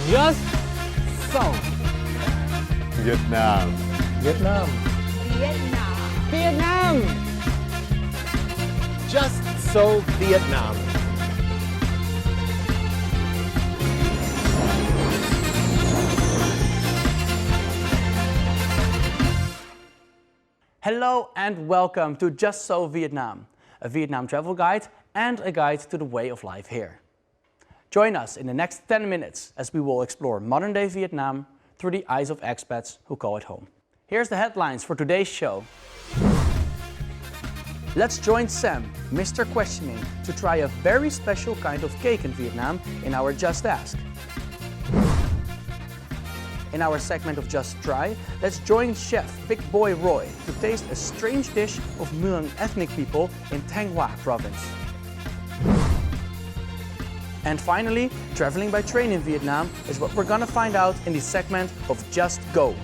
Just so. Vietnam. Vietnam. Vietnam. Vietnam. Just so Vietnam. Hello and welcome to Just So Vietnam, a Vietnam travel guide and a guide to the way of life here. Join us in the next 10 minutes as we will explore modern-day Vietnam through the eyes of expats who call it home. Here's the headlines for today's show. Let's join Sam, Mr. Questioning, to try a very special kind of cake in Vietnam in our Just Ask. In our segment of Just Try, let's join Chef Big Boy Roy to taste a strange dish of Muang ethnic people in Thanh Hoa province. And finally, traveling by train in Vietnam is what we're gonna find out in the segment of Just Go.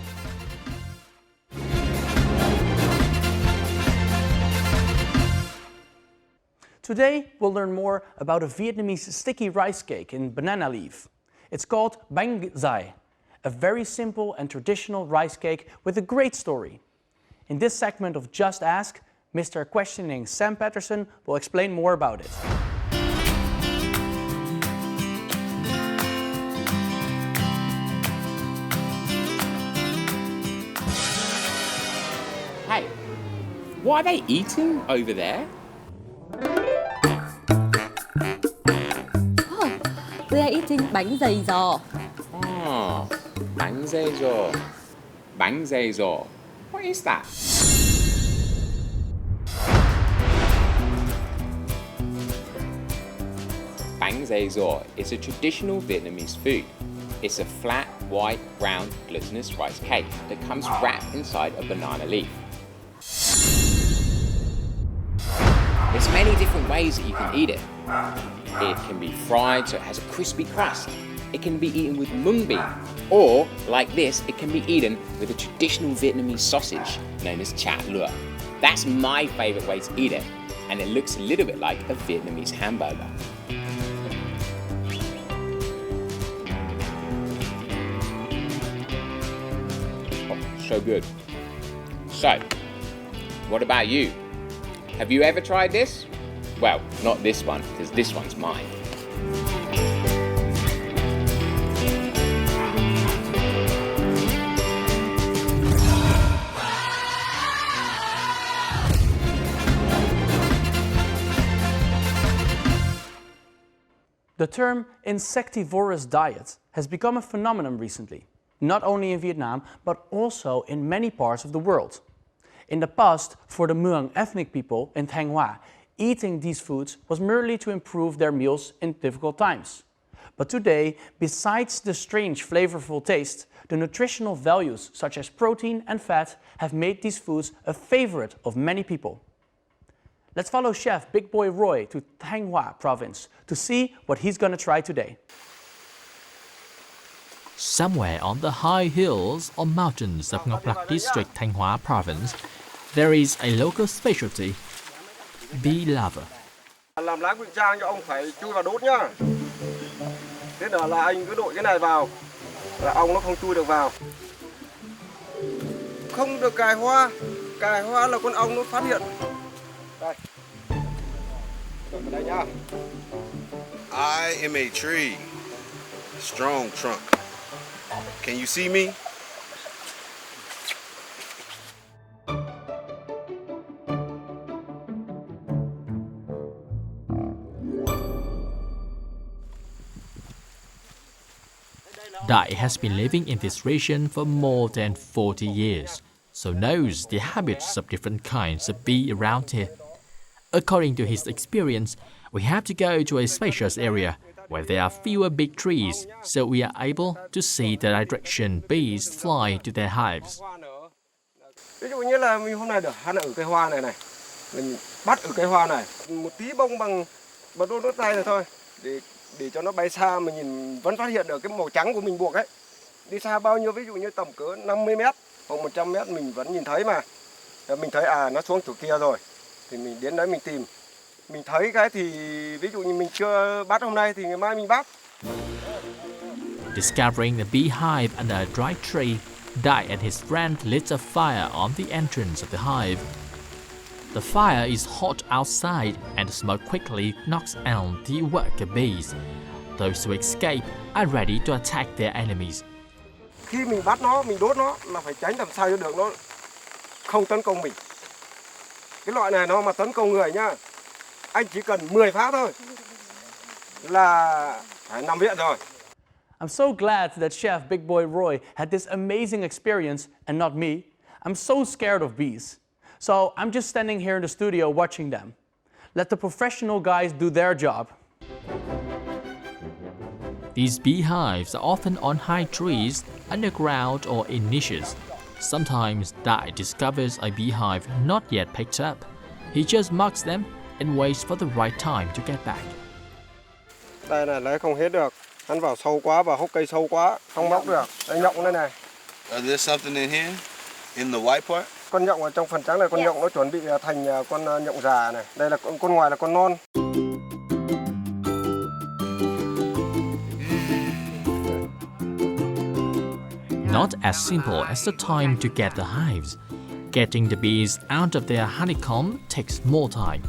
Today, we'll learn more about a Vietnamese sticky rice cake in banana leaf. It's called bánh dày, a very simple and traditional rice cake with a great story. In this segment of Just Ask, Mr. Questioning Sam Patterson will explain more about it. Hey, what are they eating over there? Oh, they are eating bánh dày giò. Oh, bánh dày giò. Bánh dày giò. What is that? Bánh dày giò is a traditional Vietnamese food. It's a flat, white, round, glutinous rice cake that comes wrapped inside a banana leaf. There's many different ways that you can eat it. It can be fried so it has a crispy crust. It can be eaten with mung bean. Or, like this, it can be eaten with a traditional Vietnamese sausage known as chả lụa. That's my favourite way to eat it, and it looks a little bit like a Vietnamese hamburger. Oh, so good. So, what about you? Have you ever tried this? Well, not this one, because this one's mine. The term insectivorous diet has become a phenomenon recently, not only in Vietnam, but also in many parts of the world. In the past, for the Muang ethnic people in Thanh Hoa, eating these foods was merely to improve their meals in difficult times. But today, besides the strange flavorful taste, the nutritional values such as protein and fat have made these foods a favorite of many people. Let's follow Chef Big Boy Roy to Thanh Hoa province to see what he's gonna try today. Somewhere on the high hills or mountains of Ngoc Lak district, Thanh Hoa province, there is a local specialty, bee larva. Làm lá ngụy trang cho ông phải chui vào đốt nhá. Thế là anh cứ đội cái này vào là ong nó không chui được vào. Không được cài hoa là con ong nó phát hiện. Đây. Đội vào đây nhá. I am a tree, strong trunk. Can you see me? Dai has been living in this region for more than 40 years, so knows the habits of different kinds of bee around here. According to his experience, we have to go to a spacious area where there are fewer big trees, so we are able to see the direction bees fly to their hives. Ví dụ như là mình hôm nay được ăn ở cây hoa này, mình bắt ở cây hoa này, một tí bông bằng đốt tay rồi thôi, để cho nó bay xa, mình nhìn vẫn phát hiện được cái màu trắng của mình buộc ấy. Đi xa bao nhiêu, ví dụ như tầm cỡ 50 mét hoặc 100 mét mình vẫn nhìn thấy mà. Mình thấy nó xuống chỗ kia rồi, thì mình đến đấy mình tìm. Mình thấy cái thì ví dụ như mình chưa bắt hôm nay thì ngày mai mình bắt. Discovering a beehive under a dry tree, Dai and his friend lit a fire on the entrance of the hive. The fire is hot outside and the smoke quickly knocks out the worker bees. Those who escape are ready to attack their enemies. Khi mình bắt nó, mình đốt nó là phải tránh làm sao cho được nó không tấn công mình. Cái loại này nó mà tấn công người nhá, anh chỉ cần 10 phát thôi là phải nằm viện rồi. I'm so glad that Chef Big Boy Roy had this amazing experience and not me. I'm so scared of bees. So I'm just standing here in the studio watching them. Let the professional guys do their job. These beehives are often on high trees, underground or in niches. Sometimes Dai discovers a beehive not yet picked up. He just marks them and waits for the right time to get back. Đây này lấy không hết được. Hắn vào sâu quá và hốc cây sâu quá, không móc được. Đây nhộng đây này. Is there something in here? In the white part? Con nhộng ở trong phần trắng này, con nhộng nó chuẩn bị thành con nhộng già này. Đây là con ngoài là con non. Not as simple as the time to get the hives. Getting the bees out of their honeycomb takes more time.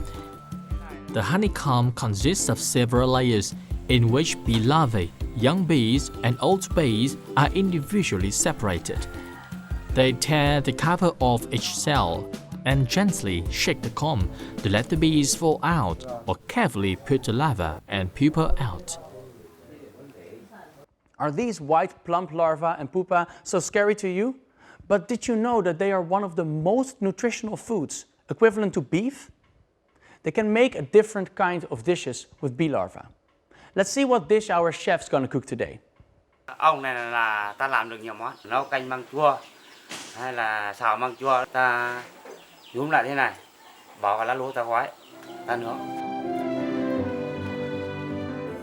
The honeycomb consists of several layers in which bee larvae, young bees and old bees are individually separated. They tear the cover off each cell and gently shake the comb to let the bees fall out or carefully put the larva and pupa out. Are these white plump larvae and pupa so scary to you? But did you know that they are one of the most nutritional foods, equivalent to beef? They can make a different kind of dishes with bee larvae. Let's see what dish our chef's gonna cook today. Ông này là ta làm được nhiều món, nấu canh măng chua hay là xào măng chua, ta nhúng lại thế này, bỏ vào lá lúa ta gói, ta nướng.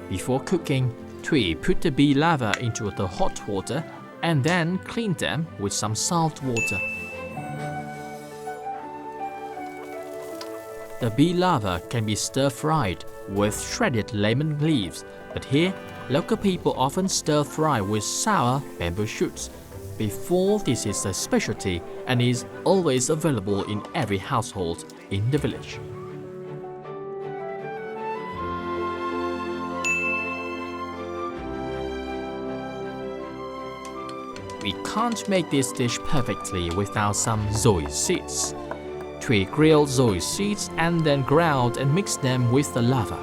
Before cooking, Thuy put the bee larvae into the hot water and then cleaned them with some salt water. The bee larvae can be stir-fried with shredded lemon leaves, but here, local people often stir-fry with sour bamboo shoots. Before, this is a specialty and is always available in every household in the village. We can't make this dish perfectly without some zoy seeds. Thuy grilled zoy seeds and then ground and mixed them with the larva.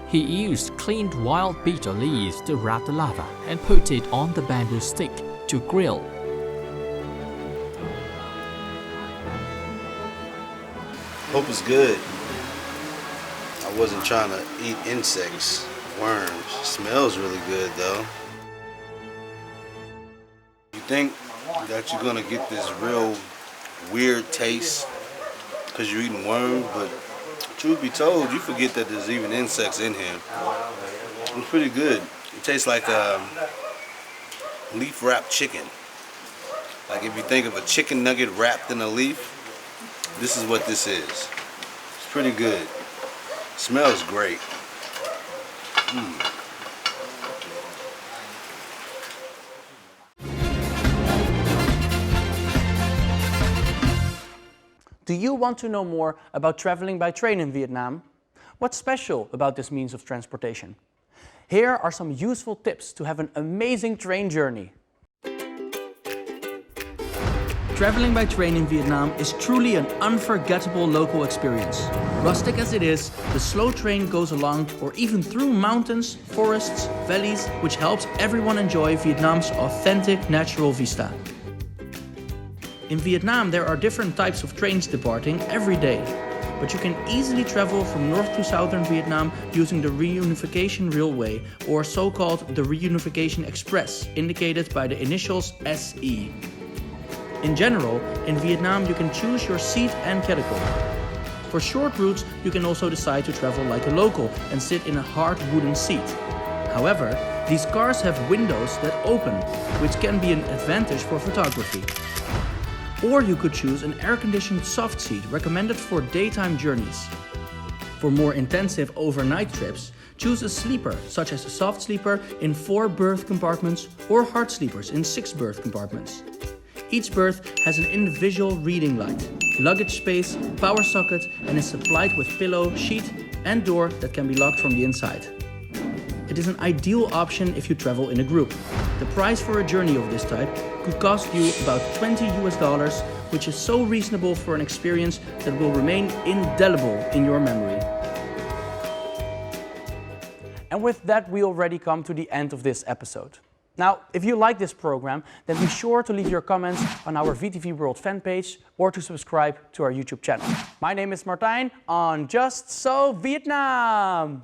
He used cleaned wild beetle leaves to wrap the larva and put it on the bamboo stick to grill. Hope it's good. I wasn't trying to eat insects, worms. Smells really good though. You think that you're gonna get this real weird taste because you're eating worms, but truth be told, you forget that there's even insects in here. It's pretty good. It tastes like leaf wrapped chicken. Like if you think of a chicken nugget wrapped in a leaf, this is what this is. It's pretty good. Smells great. Do you want to know more about traveling by train in Vietnam? What's special about this means of transportation? Here are some useful tips to have an amazing train journey. Traveling by train in Vietnam is truly an unforgettable local experience. Rustic as it is, the slow train goes along or even through mountains, forests, valleys, which helps everyone enjoy Vietnam's authentic natural vista. In Vietnam, there are different types of trains departing every day, but you can easily travel from north to southern Vietnam using the Reunification Railway, or so-called the Reunification Express, indicated by the initials SE. In general, in Vietnam you can choose your seat and category. For short routes, you can also decide to travel like a local and sit in a hard wooden seat. However, these cars have windows that open, which can be an advantage for photography. Or you could choose an air-conditioned soft seat recommended for daytime journeys. For more intensive overnight trips, choose a sleeper, such as a soft sleeper in 4 berth compartments or hard sleepers in 6 berth compartments. Each berth has an individual reading light, luggage space, power socket, and is supplied with pillow, sheet and door that can be locked from the inside. It is an ideal option if you travel in a group. The price for a journey of this type could cost you about $20 US, which is so reasonable for an experience that will remain indelible in your memory. And with that, we already come to the end of this episode. Now, if you like this program, then be sure to leave your comments on our VTV World fan page or to subscribe to our YouTube channel. My name is Martijn on Just So Vietnam!